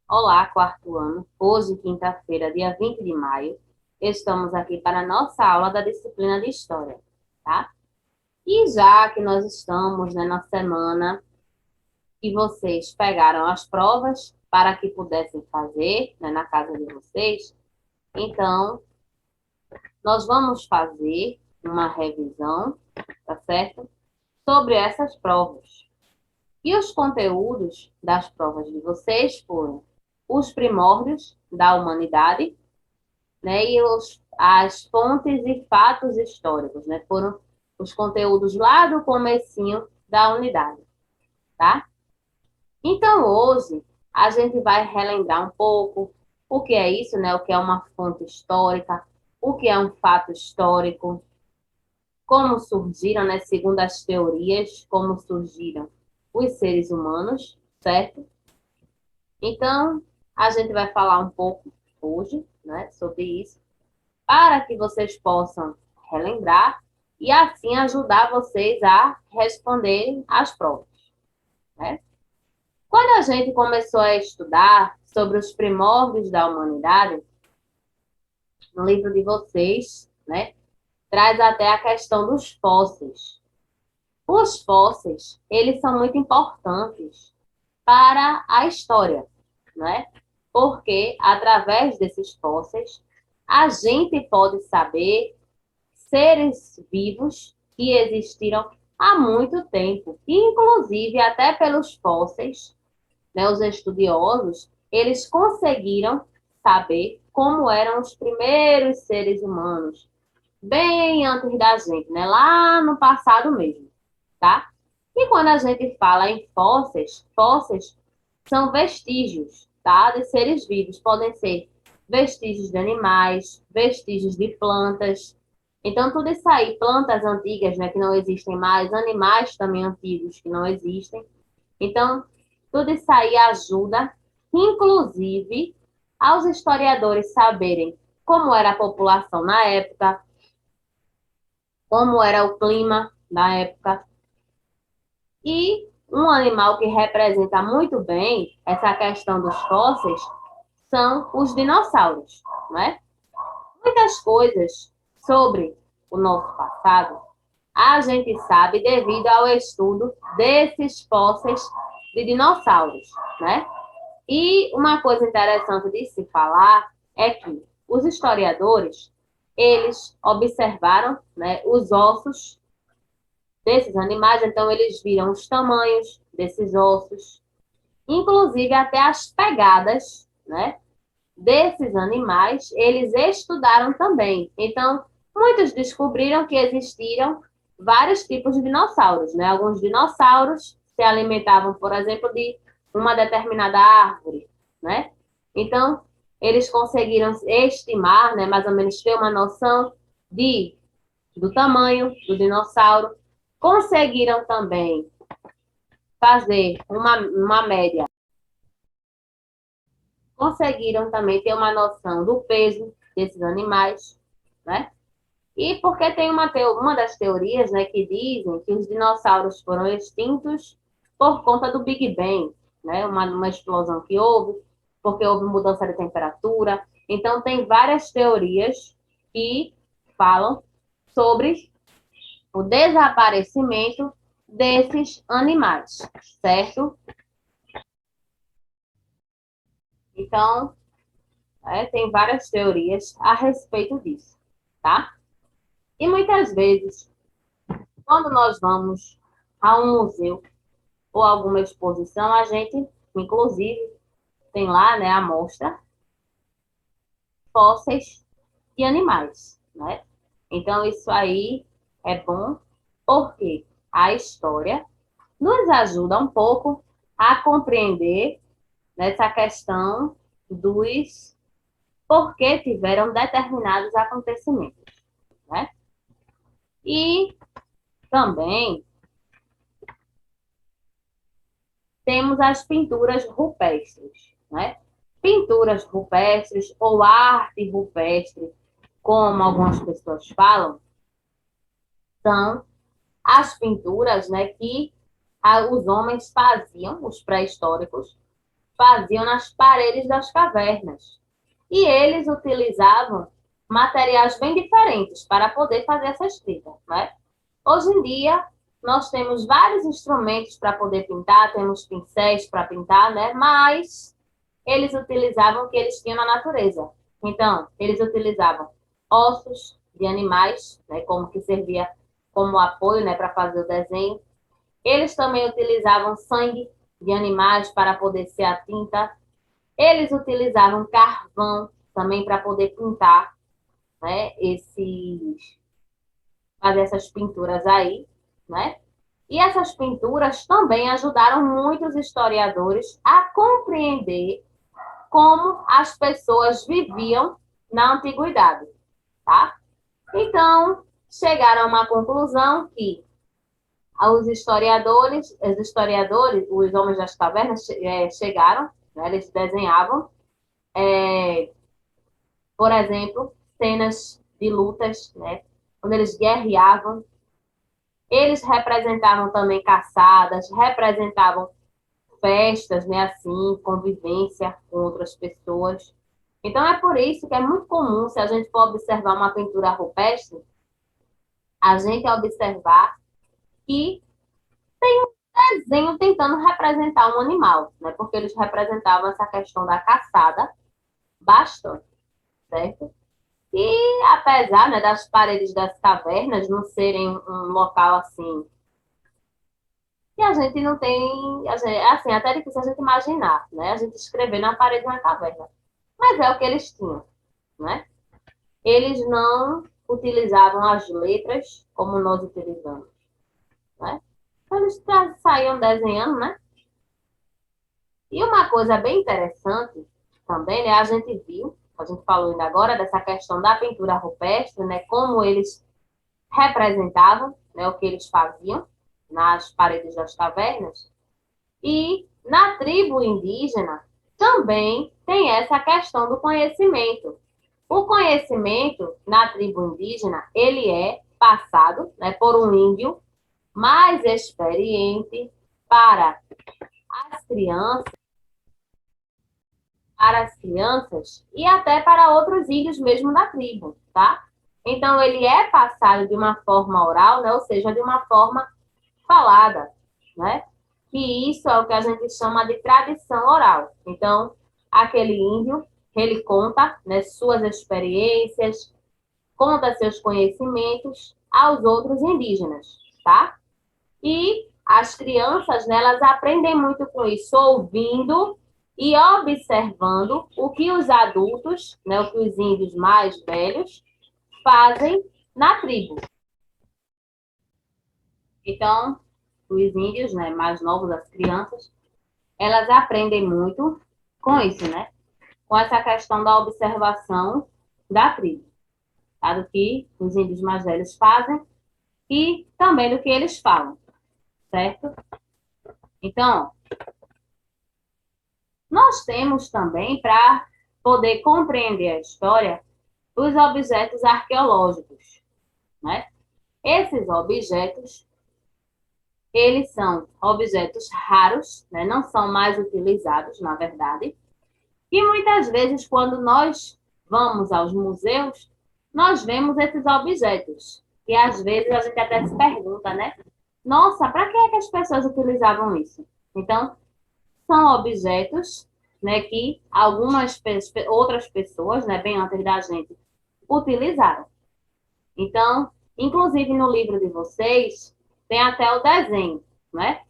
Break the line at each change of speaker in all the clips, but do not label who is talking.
Olá, quarto ano. Hoje, quinta-feira, dia 20 de maio, estamos aqui para a nossa aula da disciplina de História, tá? E já que nós estamos, né, na semana que vocês pegaram as provas para que pudessem fazer, né, na casa de vocês, então nós vamos fazer uma revisão, tá certo? Sobre essas provas. E os conteúdos das provas de vocês foram os primórdios da humanidade, né? E as fontes e fatos históricos, né? Foram os conteúdos lá do comecinho da unidade, tá? Então, hoje, a gente vai relembrar um pouco o que é isso, né? O que é uma fonte histórica, o que é um fato histórico, como surgiram, né? Segundo as teorias, como surgiram os seres humanos, certo? Então, a gente vai falar um pouco hoje, né? Sobre isso para que vocês possam relembrar e assim ajudar vocês a responderem as provas, né? Quando a gente começou a estudar sobre os primórdios da humanidade, no livro de vocês, né, traz até a questão dos fósseis. Os fósseis, eles são muito importantes para a história, né? Porque através desses fósseis a gente pode saber seres vivos que existiram há muito tempo. E, inclusive, até pelos fósseis, né, os estudiosos, eles conseguiram saber como eram os primeiros seres humanos, bem antes da gente, né, lá no passado mesmo, tá? E quando a gente fala em fósseis, fósseis são vestígios, tá, de seres vivos. Podem ser vestígios de animais, vestígios de plantas. Então, tudo isso aí, plantas antigas, né, que não existem mais, animais também antigos que não existem. Então, tudo isso aí ajuda, inclusive, aos historiadores saberem como era a população na época, como era o clima na época. E um animal que representa muito bem essa questão dos fósseis são os dinossauros, não é? Muitas coisas sobre o nosso passado a gente sabe devido ao estudo desses fósseis de dinossauros, né? E uma coisa interessante de se falar é que os historiadores, eles observaram, né, os ossos desses animais, então eles viram os tamanhos desses ossos, inclusive até as pegadas, né, desses animais, eles estudaram também. Então, muitos descobriram que existiam vários tipos de dinossauros, né? Alguns dinossauros se alimentavam, por exemplo, de uma determinada árvore, né? Então, eles conseguiram estimar, né, mais ou menos ter uma noção do tamanho do dinossauro. Conseguiram também fazer uma média, conseguiram também ter uma noção do peso desses animais, né? E porque tem uma das teorias, né, que dizem que os dinossauros foram extintos por conta do Big Bang, né? Uma explosão que houve, porque houve mudança de temperatura. Então, tem várias teorias que falam sobre o desaparecimento desses animais, certo? Então, tem várias teorias a respeito disso, tá? E muitas vezes, quando nós vamos a um museu ou alguma exposição, a gente, inclusive, tem lá, né, a mostra fósseis de animais, né? Então, isso aí é bom porque a história nos ajuda um pouco a compreender nessa questão dos por que tiveram determinados acontecimentos, né? E também temos as pinturas rupestres, né? Pinturas rupestres ou arte rupestre, como algumas pessoas falam, são as pinturas, né, que os homens faziam, os pré-históricos, faziam nas paredes das cavernas. E eles utilizavam materiais bem diferentes para poder fazer essa escrita, né? Hoje em dia, nós temos vários instrumentos para poder pintar, temos pincéis para pintar, né? Mas eles utilizavam o que eles tinham na natureza. Então, eles utilizavam ossos de animais, né, como que servia como apoio, né, para fazer o desenho. Eles também utilizavam sangue de animais para poder ser a tinta. Eles utilizavam carvão também para poder pintar, né, fazer essas pinturas aí, né? E essas pinturas também ajudaram muitos historiadores a compreender como as pessoas viviam na antiguidade, tá? Então, chegaram a uma conclusão que os homens das cavernas chegaram, né, eles desenhavam, por exemplo, cenas de lutas, né, quando eles guerreavam, eles representavam também caçadas, representavam festas, né, assim, convivência com outras pessoas. Então é por isso que é muito comum, se a gente for observar uma pintura rupestre, a gente observar que desenho tentando representar um animal, né? Porque eles representavam essa questão da caçada bastante, certo? E apesar, né, das paredes das cavernas não serem um local assim, que a gente não tem, assim, até é difícil a gente imaginar, né? A gente escrever na parede de uma caverna. Mas é o que eles tinham, né? Eles não utilizavam as letras como nós utilizamos, né? Então, eles saíam desenhando, né? E uma coisa bem interessante também, né? A gente falou ainda agora dessa questão da pintura rupestre, né? Como eles representavam, né? O que eles faziam nas paredes das cavernas. E na tribo indígena também tem essa questão do conhecimento. O conhecimento na tribo indígena, ele é passado, né, por um índio mais experiente para as crianças, e até para outros índios mesmo da tribo, tá? Então, ele é passado de uma forma oral, né, ou seja, de uma forma falada, né? Que isso é o que a gente chama de tradição oral. Então, aquele índio, ele conta, né, suas experiências, conta seus conhecimentos aos outros indígenas, tá? E as crianças, né, elas aprendem muito com isso, ouvindo e observando o que os adultos, né, o que os índios mais velhos fazem na tribo. Então, os índios, né, mais novos, as crianças, elas aprendem muito com isso, né? Com essa questão da observação da tribo, tá? Do que os índios mais velhos fazem e também do que eles falam, certo? Então, nós temos também, para poder compreender a história, os objetos arqueológicos, né? Esses objetos, eles são objetos raros, né? Não são mais utilizados, na verdade. E muitas vezes, quando nós vamos aos museus, nós vemos esses objetos. E às vezes a gente até se pergunta, né? Nossa, para que é que as pessoas utilizavam isso? Então, são objetos, né, que outras pessoas, né, bem antes da gente, utilizaram. Então, inclusive no livro de vocês, tem até o desenho, né?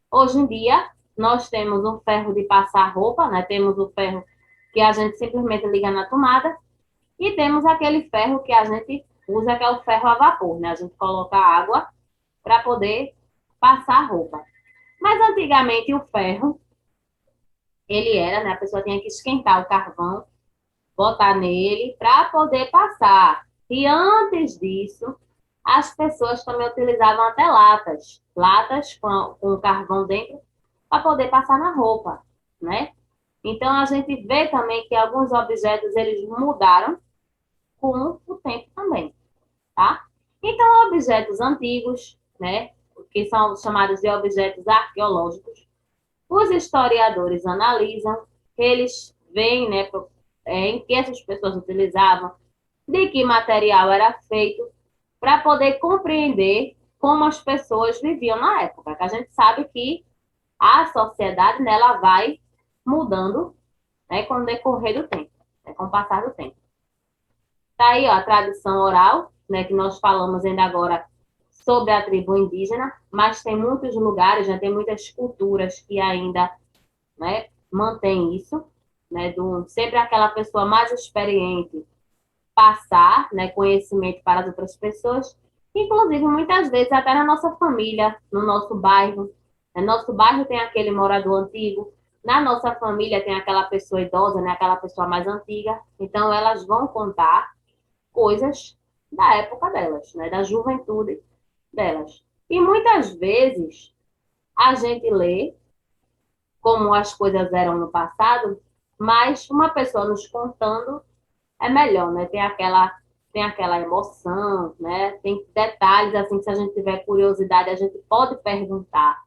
Hoje em dia, nós temos o ferro de passar roupa, né? Temos o ferro que a gente simplesmente liga na tomada e temos aquele ferro que a gente usa, que é o ferro a vapor, né? A gente coloca água para poder passar roupa. Mas antigamente o ferro, ele era, né? A pessoa tinha que esquentar o carvão, botar nele para poder passar. E antes disso, as pessoas também utilizavam até latas com carvão dentro, para poder passar na roupa, né? Então a gente vê também que alguns objetos eles mudaram com o tempo também, tá? Então objetos antigos, né, que são chamados de objetos arqueológicos, Os historiadores analisam, eles veem, né, em que essas pessoas utilizavam, de que material era feito, para poder compreender como as pessoas viviam na época. Que a gente sabe que a sociedade, né, ela vai mudando, né, com o decorrer do tempo, né, com o passar do tempo. Tá aí, ó, a tradição oral, né, que nós falamos ainda agora sobre a tribo indígena, mas tem muitos lugares, né, tem muitas culturas que ainda, né, mantém isso, né, sempre aquela pessoa mais experiente passar, né, conhecimento para as outras pessoas, inclusive muitas vezes até na nossa família, no nosso bairro. No nosso bairro tem aquele morador antigo, na nossa família tem aquela pessoa idosa, né, aquela pessoa mais antiga, então elas vão contar coisas da época delas, né, da juventude delas. E muitas vezes a gente lê como as coisas eram no passado, mas uma pessoa nos contando é melhor, né? Tem aquela emoção, né? Tem detalhes assim que se a gente tiver curiosidade, a gente pode perguntar.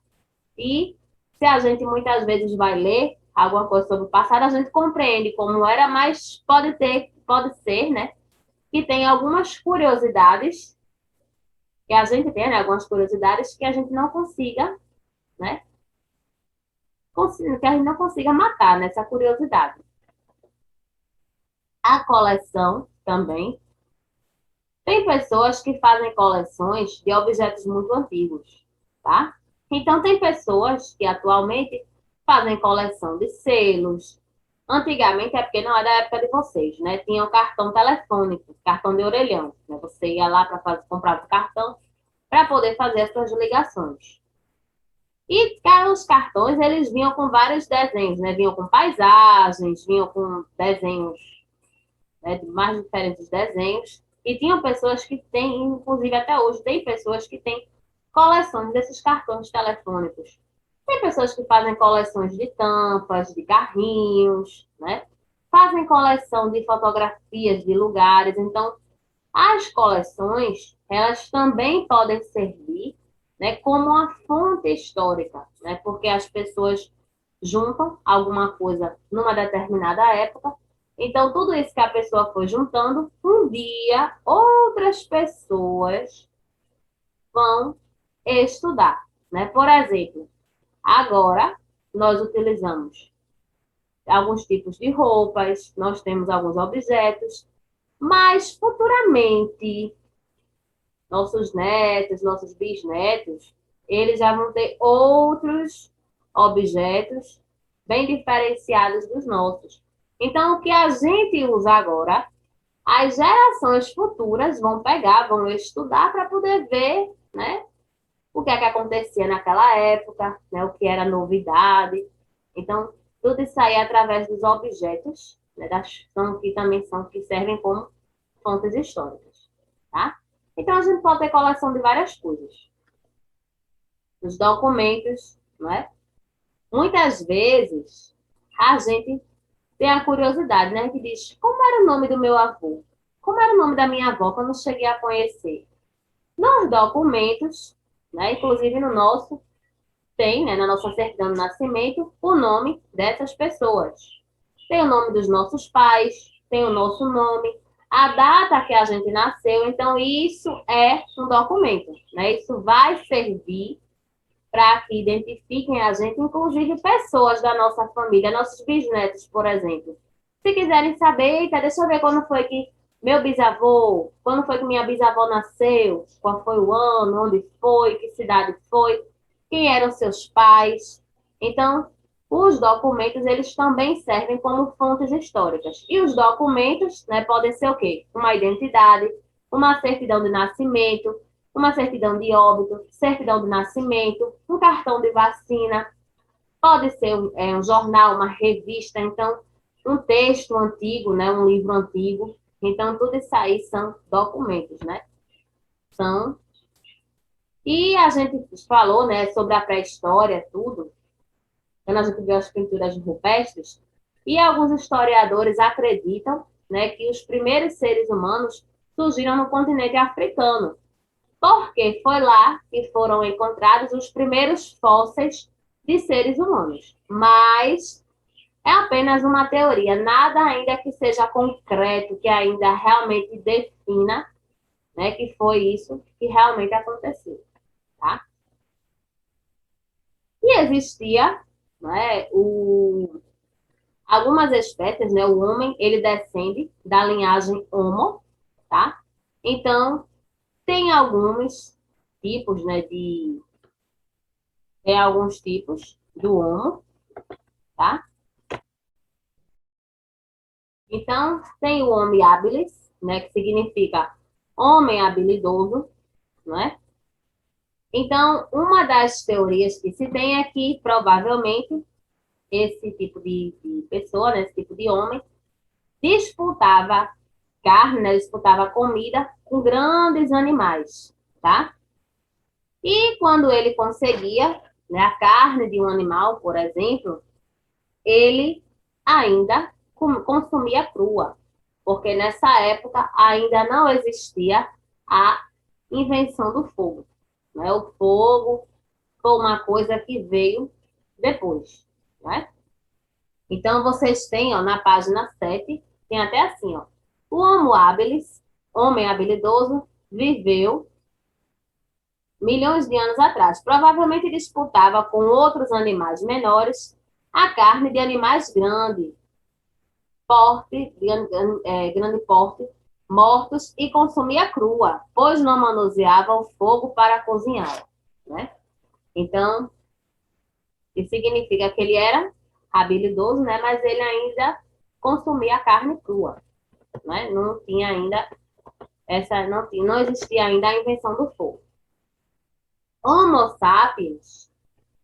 E se a gente muitas vezes vai ler alguma coisa sobre o passado, a gente compreende como era, mas pode ser, né? Que tem algumas curiosidades que a gente tem, né? Algumas curiosidades que a gente não consiga, né? Que a gente não consiga matar nessa curiosidade. A coleção também. Tem pessoas que fazem coleções de objetos muito antigos, tá? Então, tem pessoas que atualmente fazem coleção de selos. Antigamente, é porque não é da época de vocês, né? Tinha o cartão telefônico, cartão de orelhão, né? Você ia lá para comprar o cartão para poder fazer as suas ligações. E os cartões, eles vinham com vários desenhos, né? Vinham com paisagens, vinham com desenhos, né, de mais diferentes desenhos. E tinham pessoas que têm, inclusive até hoje, tem pessoas que têm coleções desses cartões telefônicos. Tem pessoas que fazem coleções de tampas, de carrinhos, né? Fazem coleção de fotografias de lugares. Então, as coleções, elas também podem servir, né, como uma fonte histórica, né? Porque as pessoas juntam alguma coisa numa determinada época. Então, tudo isso que a pessoa foi juntando, um dia outras pessoas vão estudar, né? Por exemplo, agora nós utilizamos alguns tipos de roupas, nós temos alguns objetos, mas futuramente nossos netos, nossos bisnetos, eles já vão ter outros objetos bem diferenciados dos nossos. Então, o que a gente usa agora, as gerações futuras vão pegar, vão estudar para poder ver, né, o que é que acontecia naquela época, né, o que era novidade. Então, tudo isso aí é através dos objetos, né, que também são que servem como fontes históricas, tá? Então, a gente pode ter coleção de várias coisas. Os documentos, não é? Muitas vezes, a gente tem a curiosidade, né? Que diz, como era o nome do meu avô? Como era o nome da minha avó que eu não cheguei a conhecer? Nos documentos, né? Inclusive no nosso, tem, né? Na nossa certidão de nascimento, o nome dessas pessoas. Tem o nome dos nossos pais, tem o nosso nome, a data que a gente nasceu. Então, isso é um documento, né? Isso vai servir para que identifiquem a gente, inclusive pessoas da nossa família, nossos bisnetos, por exemplo. Se quiserem saber, eita, deixa eu ver quando foi que meu bisavô, quando foi que minha bisavó nasceu, qual foi o ano, onde foi, que cidade foi, quem eram seus pais. Então, os documentos, eles também servem como fontes históricas. E os documentos, né, podem ser o quê? Uma identidade, uma certidão de nascimento, uma certidão de óbito, certidão de nascimento, um cartão de vacina, pode ser um jornal, uma revista, então, um texto antigo, né, um livro antigo. Então, tudo isso aí são documentos, né? São. E a gente falou, né, sobre a pré-história, tudo, quando a gente viu as pinturas rupestres, e alguns historiadores acreditam, né, que os primeiros seres humanos surgiram no continente africano, porque foi lá que foram encontrados os primeiros fósseis de seres humanos. Mas é apenas uma teoria, nada ainda que seja concreto, que ainda realmente defina, né, que foi isso que realmente aconteceu, tá? E existia, né, algumas espécies, né, o homem, ele descende da linhagem Homo, tá? Então, tem alguns tipos, né, tem alguns tipos do Homo, tá? Então, tem o Homo habilis, né, que significa homem habilidoso, né? Então, uma das teorias que se tem é que provavelmente esse tipo de pessoa, né, esse tipo de homem, disputava carne, né, disputava comida com grandes animais, tá? E quando ele conseguia, né, a carne de um animal, por exemplo, ele ainda consumia crua, porque nessa época ainda não existia a invenção do fogo, né? O fogo foi uma coisa que veio depois, né? Então, vocês têm, ó, na página 7 tem até assim, ó. O Homo habilis, homem habilidoso, viveu milhões de anos atrás. Provavelmente disputava com outros animais menores a carne de animais grandes, grande porte, mortos e consumia crua, pois não manuseava o fogo para cozinhar, né? Então, isso significa que ele era habilidoso, né? Mas ele ainda consumia a carne crua, né? Não tinha ainda não existia ainda a invenção do fogo. Homo sapiens,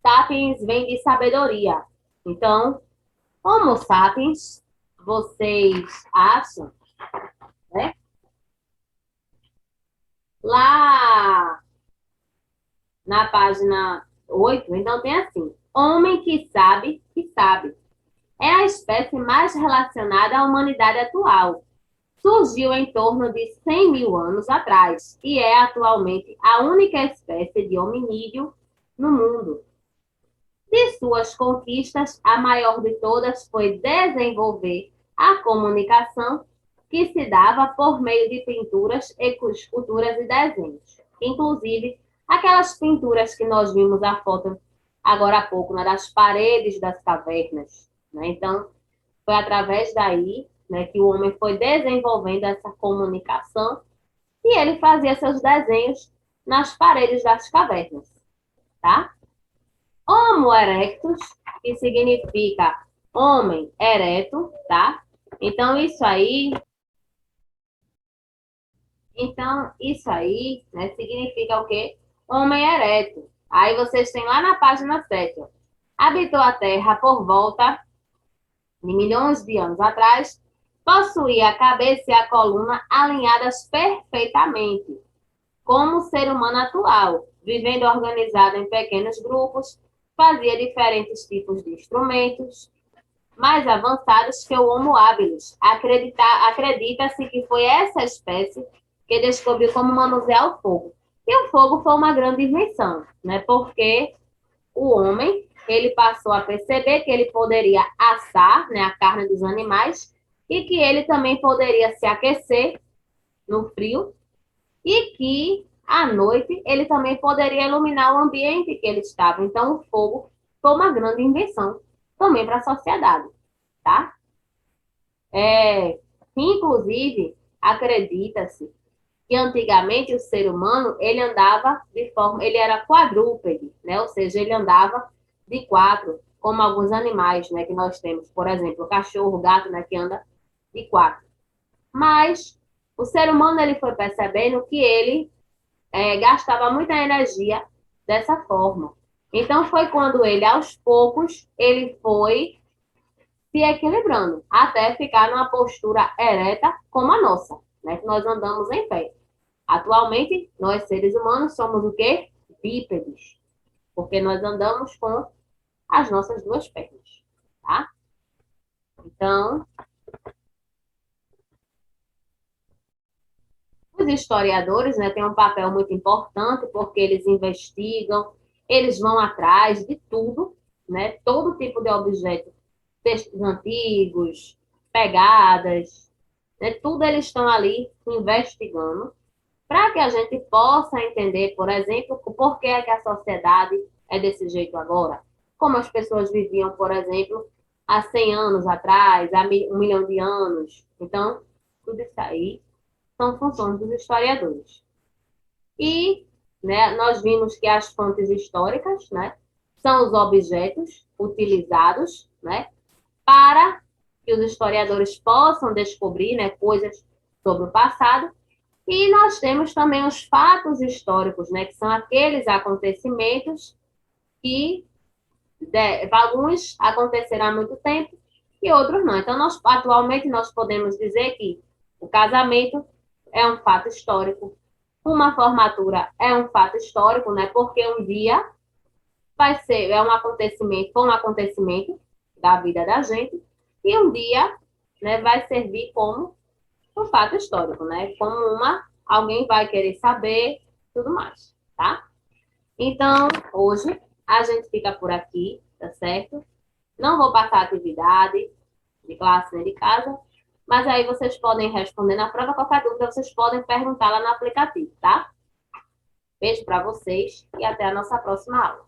sapiens vem de sabedoria. Então, Homo sapiens, vocês acham, né? Lá na página 8, então tem assim: homem que sabe. É a espécie mais relacionada à humanidade atual. Surgiu em torno de 100 mil anos atrás e é atualmente a única espécie de hominídeo no mundo. De suas conquistas, a maior de todas foi desenvolver a comunicação que se dava por meio de pinturas, esculturas e desenhos. Inclusive, aquelas pinturas que nós vimos a foto agora há pouco, né, das paredes das cavernas. Né? Então, foi através daí, né, que o homem foi desenvolvendo essa comunicação e ele fazia seus desenhos nas paredes das cavernas, tá? Homo erectus, que significa homem ereto, tá? Então isso aí, né, significa o quê? Homem ereto. Aí vocês têm lá na página 7, ó. Habitou a Terra por volta de milhões de anos atrás, possuía a cabeça e a coluna alinhadas perfeitamente, como o ser humano atual, vivendo organizado em pequenos grupos, fazia diferentes tipos de instrumentos mais avançados que o Homo habilis. Acredita-se que foi essa espécie que descobriu como manusear o fogo. E o fogo foi uma grande invenção, né? Porque o homem, ele passou a perceber que ele poderia assar, né, a carne dos animais e que ele também poderia se aquecer no frio e que à noite ele também poderia iluminar o ambiente que ele estava. Então, o fogo foi uma grande invenção também para a sociedade, tá? Inclusive, acredita-se que antigamente o ser humano ele andava ele era quadrúpede, né? Ou seja, ele andava de quatro, como alguns animais, né, que nós temos, por exemplo, o cachorro, o gato, né, que anda de quatro. Mas o ser humano ele foi percebendo que ele gastava muita energia dessa forma. Então foi quando ele, aos poucos, ele foi se equilibrando até ficar numa postura ereta como a nossa, né? Que nós andamos em pé. Atualmente, nós seres humanos somos o quê? Bípedes, porque nós andamos com as nossas duas pernas, tá? Então, os historiadores, né, têm um papel muito importante porque eles investigam, eles vão atrás de tudo né? Todo tipo de objeto, textos antigos, pegadas, né? Tudo eles estão ali investigando para que a gente possa entender, por exemplo, o porquê é que a sociedade é desse jeito agora. Como as pessoas viviam, por exemplo, há 100 anos atrás, há 1 milhão de anos. Então, tudo isso aí são funções dos historiadores. E, né, nós vimos que as fontes históricas, né, são os objetos utilizados, né, para que os historiadores possam descobrir, né, coisas sobre o passado. E nós temos também os fatos históricos, né, que são aqueles acontecimentos que alguns aconteceram há muito tempo e outros não. Então, atualmente, nós podemos dizer que o casamento é um fato histórico, uma formatura é um fato histórico, né? Porque um dia foi um acontecimento da vida da gente, e um dia, né, vai servir como um fato histórico, né? Como alguém vai querer saber, tudo mais, tá? Então, hoje a gente fica por aqui, tá certo? Não vou passar atividade de classe nem de casa, mas aí vocês podem responder na prova. Qualquer dúvida, vocês podem perguntar lá no aplicativo, tá? Beijo para vocês e até a nossa próxima aula.